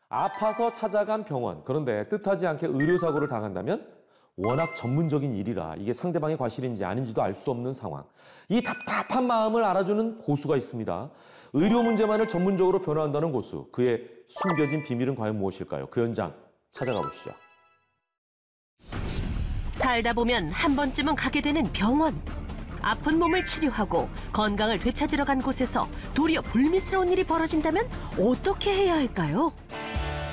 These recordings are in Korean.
아파서 찾아간 병원. 그런데 뜻하지 않게 의료사고를 당한다면 워낙 전문적인 일이라 이게 상대방의 과실인지 아닌지도 알 수 없는 상황. 이 답답한 마음을 알아주는 고수가 있습니다. 의료 문제만을 전문적으로 변호한다는 고수. 그의 숨겨진 비밀은 과연 무엇일까요? 그 현장 찾아가 보시죠. 살다 보면 한 번쯤은 가게 되는 병원. 아픈 몸을 치료하고 건강을 되찾으러 간 곳에서 도리어 불미스러운 일이 벌어진다면 어떻게 해야 할까요?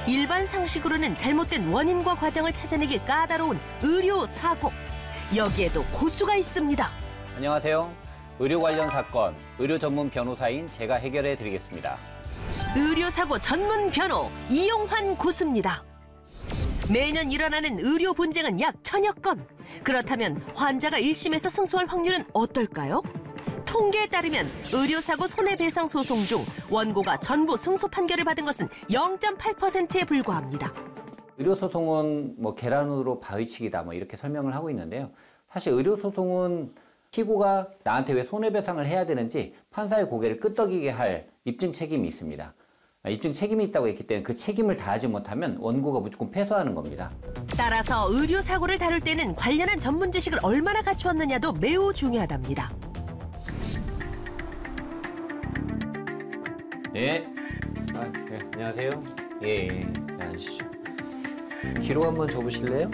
일반 상식으로는 잘못된 원인과 과정을 찾아내기 까다로운 의료 사고. 여기에도 고수가 있습니다. 안녕하세요. 의료 관련 사건, 의료 전문 변호사인 제가 해결해 드리겠습니다. 의료 사고 전문 변호 이용환 고수입니다. 매년 일어나는 의료 분쟁은 약 1000여 건. 그렇다면 환자가 1심에서 승소할 확률은 어떨까요? 통계에 따르면 의료사고 손해배상 소송 중 원고가 전부 승소 판결을 받은 것은 0.8%에 불과합니다. 의료소송은 계란으로 바위치기다 이렇게 설명을 하고 있는데요. 사실 의료소송은 피고가 나한테 왜 손해배상을 해야 되는지 판사의 고개를 끄덕이게 할 입증 책임이 있습니다. 입증 책임이 있다고 했기 때문에 그 책임을 다하지 못하면 원고가 무조건 패소하는 겁니다. 따라서 의료사고를 다룰 때는 관련한 전문 지식을 얼마나 갖추었느냐도 매우 중요하답니다. 네. 네, 안녕하세요. 예, 앉으시죠. 기록 한번 줘보실래요?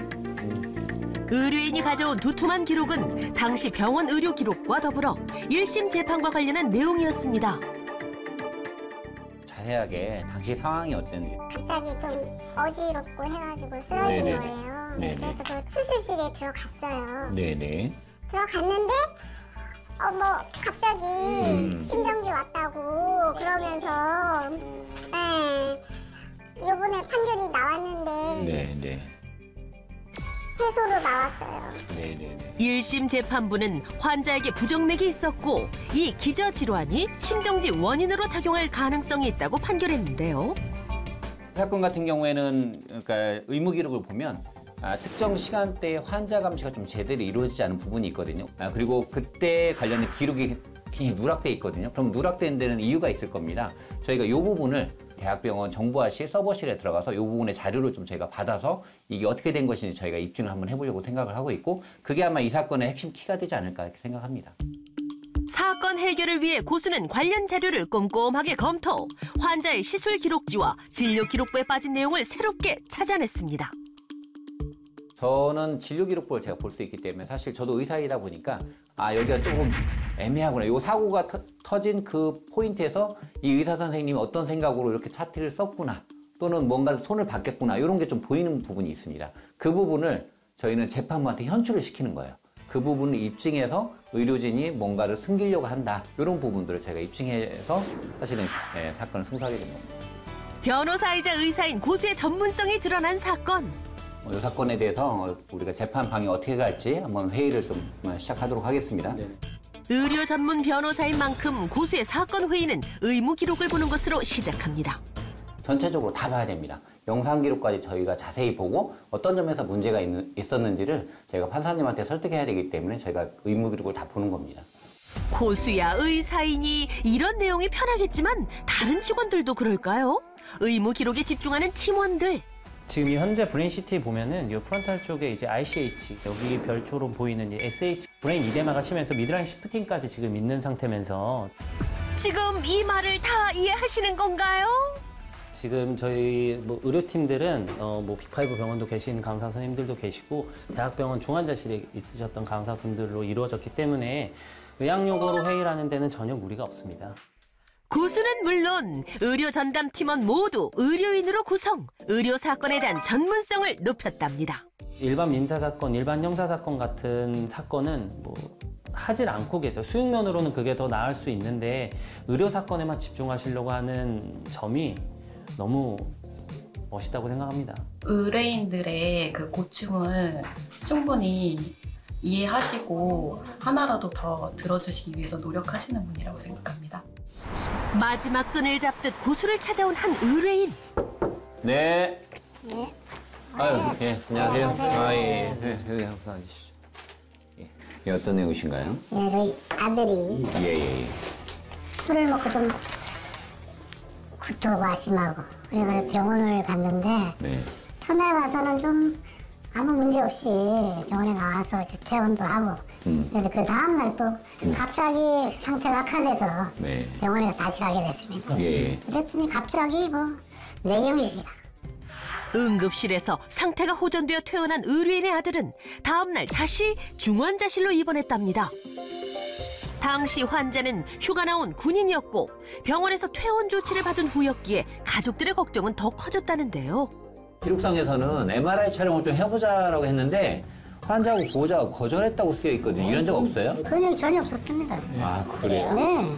의뢰인이 가져온 두툼한 기록은 당시 병원 의료 기록과 더불어 1심 재판과 관련한 내용이었습니다. 자세하게 당시 상황이 어땠는지. 갑자기 좀 어지럽고 해가지고 쓰러진 네네. 거예요. 네네. 그래서 그 수술실에 들어갔어요. 네네. 들어갔는데 갑자기 심정지 왔다고 그러면서 요번에 판결이 나왔는데 네네. 패소로 나왔어요. 네네네. 1심 재판부는 환자에게 부정맥이 있었고 이 기저질환이 심정지 원인으로 작용할 가능성이 있다고 판결했는데요. 사건 같은 경우에는 의무 기록을 보면 특정 시간대에 환자 감시가 좀 제대로 이루어지지 않은 부분이 있거든요. 그리고 그때 관련된 기록이 굉장히 누락돼 있거든요. 그럼 누락된 데는 이유가 있을 겁니다. 저희가 이 부분을 대학병원 정보화실 서버실에 들어가서 이 부분의 자료를 좀 저희가 받아서 이게 어떻게 된 것인지 저희가 입증을 한번 해보려고 생각을 하고 있고, 그게 아마 이 사건의 핵심 키가 되지 않을까 이렇게 생각합니다. 사건 해결을 위해 고수는 관련 자료를 꼼꼼하게 검토. 환자의 시술 기록지와 진료 기록부에 빠진 내용을 새롭게 찾아냈습니다. 저는 진료 기록부를 제가 볼 수 있기 때문에 사실 저도 의사이다 보니까 여기가 조금 애매하구나. 이 사고가 터진 그 포인트에서 이 의사 선생님이 어떤 생각으로 이렇게 차트를 썼구나. 또는 뭔가 손을 받겠구나. 이런 게 좀 보이는 부분이 있습니다. 그 부분을 저희는 재판부한테 현출을 시키는 거예요. 그 부분을 입증해서 의료진이 뭔가를 숨기려고 한다. 이런 부분들을 저희가 입증해서 사실은 사건을 승소하게 된 겁니다. 변호사이자 의사인 고수의 전문성이 드러난 사건. 이 사건에 대해서 우리가 재판 방향이 어떻게 갈지 한번 회의를 좀 시작하도록 하겠습니다. 네. 의료 전문 변호사인 만큼 고수의 사건 회의는 의무 기록을 보는 것으로 시작합니다. 전체적으로 다 봐야 됩니다. 영상 기록까지 저희가 자세히 보고 어떤 점에서 문제가 있었는지를 저희가 판사님한테 설득해야 되기 때문에 저희가 의무 기록을 다 보는 겁니다. 고수야 의사이니 이런 내용이 편하겠지만 다른 직원들도 그럴까요? 의무 기록에 집중하는 팀원들. 지금 이 현재 브레인 CT에 보면은 이 프론탈 쪽에 이제 ICH, 여기 별초로 보이는 이 SH, 브레인 이데마가 심해서 미드라인 시프팅까지 지금 있는 상태면서 지금 이 말을 다 이해하시는 건가요? 지금 저희 의료팀들은 빅5 병원도 계신 강사 선생님들도 계시고 대학병원 중환자실에 있으셨던 강사분들로 이루어졌기 때문에 의학용어로 회의를 하는 데는 전혀 무리가 없습니다. 고수는 물론 의료 전담 팀원 모두 의료인으로 구성, 의료 사건에 대한 전문성을 높였답니다. 일반 민사사건, 일반 형사사건 같은 사건은 하질 않고 계세요. 수익면으로는 그게 더 나을 수 있는데 의료사건에만 집중하시려고 하는 점이 너무 멋있다고 생각합니다. 의뢰인들의 그 고충을 충분히 이해하시고 하나라도 더 들어주시기 위해서 노력하시는 분이라고 생각합니다. 마지막 끈을 잡듯 고수를 찾아온 한 의뢰인. 네. 네. 예, 안녕하세요. 여기 항상 앉으시죠. 예, 어떤 내용이신가요? 예, 저희 아들이 예. 술을 먹고 좀 구토가 심하고 그래서 병원을 갔는데 네. 첫날 가서는 좀 아무 문제 없이 병원에 나와서 이제 퇴원도 하고 그래서 그 다음날 또 갑자기 상태가 악화돼서 네. 병원에 다시 가게 됐습니다. 예. 그랬더니 갑자기 뭐 뇌경색이다. 응급실에서 상태가 호전되어 퇴원한 의뢰인의 아들은 다음날 다시 중환자실로 입원했답니다. 당시 환자는 휴가 나온 군인이었고 병원에서 퇴원 조치를 받은 후였기에 가족들의 걱정은 더 커졌다는데요. 기록상에서는 MRI 촬영을 좀 해보자라고 했는데 환자하고 보호자가 거절했다고 쓰여 있거든요. 이런 적 없어요? 그런 적 전혀 없었습니다. 아, 그래요? 네.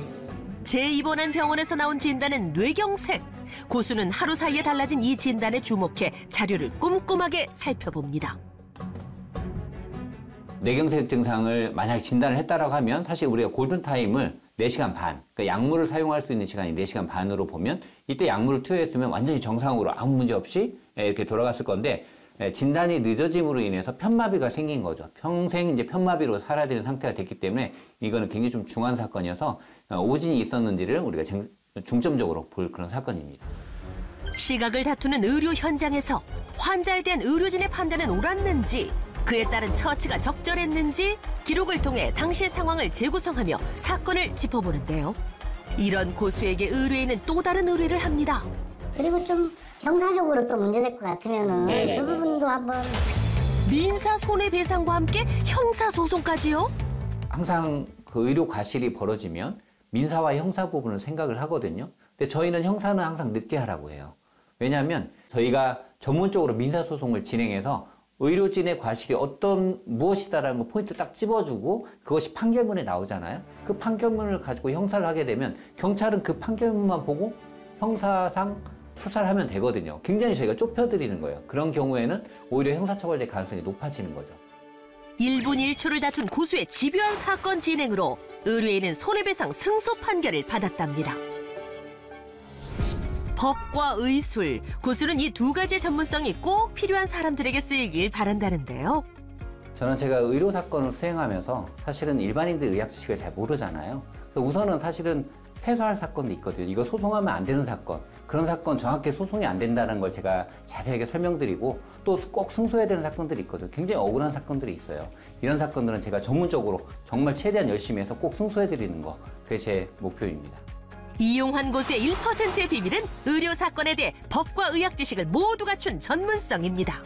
재입원한 병원에서 나온 진단은 뇌경색. 고수는 하루 사이에 달라진 이 진단에 주목해 자료를 꼼꼼하게 살펴봅니다. 뇌경색 증상을 만약 진단을 했다라고 하면 사실 우리가 골든타임을 4시간 반, 그러니까 약물을 사용할 수 있는 시간이 4시간 반으로 보면 이때 약물을 투여했으면 완전히 정상으로 아무 문제 없이 이렇게 돌아갔을 건데 진단이 늦어짐으로 인해서 편마비가 생긴 거죠. 평생 이제 편마비로 살아야 되는 상태가 됐기 때문에 이거는 굉장히 좀 중한 사건이어서 오진이 있었는지를 우리가 중점적으로 볼 그런 사건입니다. 시각을 다투는 의료 현장에서 환자에 대한 의료진의 판단은 옳았는지, 그에 따른 처치가 적절했는지 기록을 통해 당시의 상황을 재구성하며 사건을 짚어보는데요. 이런 고수에게 의뢰인은 또 다른 의뢰를 합니다. 그리고 좀 형사적으로 또 문제될 것 같으면은 그 부분도 한번 민사 손해배상과 함께 형사소송까지요? 항상 그 의료 과실이 벌어지면 민사와 형사 부분을 생각을 하거든요. 근데 저희는 형사는 항상 늦게 하라고 해요. 왜냐하면 저희가 전문적으로 민사소송을 진행해서 의료진의 과실이 무엇이다라는 거 포인트 딱 찝어주고 그것이 판결문에 나오잖아요. 그 판결문을 가지고 형사를 하게 되면 경찰은 그 판결문만 보고 형사상 수사를 하면 되거든요. 굉장히 저희가 좁혀드리는 거예요. 그런 경우에는 오히려 형사처벌될 가능성이 높아지는 거죠. 1분 1초를 다툰 고수의 집요한 사건 진행으로 의뢰인은 손해배상 승소 판결을 받았답니다. 법과 의술, 고수는 이 두 가지의 전문성이 꼭 필요한 사람들에게 쓰이길 바란다는데요. 저는 제가 의료 사건을 수행하면서 사실은 일반인들 의학 지식을 잘 모르잖아요. 그래서 우선은 사실은 패소할 사건도 있거든요. 이거 소송하면 안 되는 사건, 그런 사건 정확히 소송이 안 된다는 걸 제가 자세하게 설명드리고 또 꼭 승소해야 되는 사건들이 있거든요. 굉장히 억울한 사건들이 있어요. 이런 사건들은 제가 전문적으로 정말 최대한 열심히 해서 꼭 승소해드리는 거, 그게 제 목표입니다. 이용환 고수의 1%의 비밀은 의료 사건에 대해 법과 의학 지식을 모두 갖춘 전문성입니다.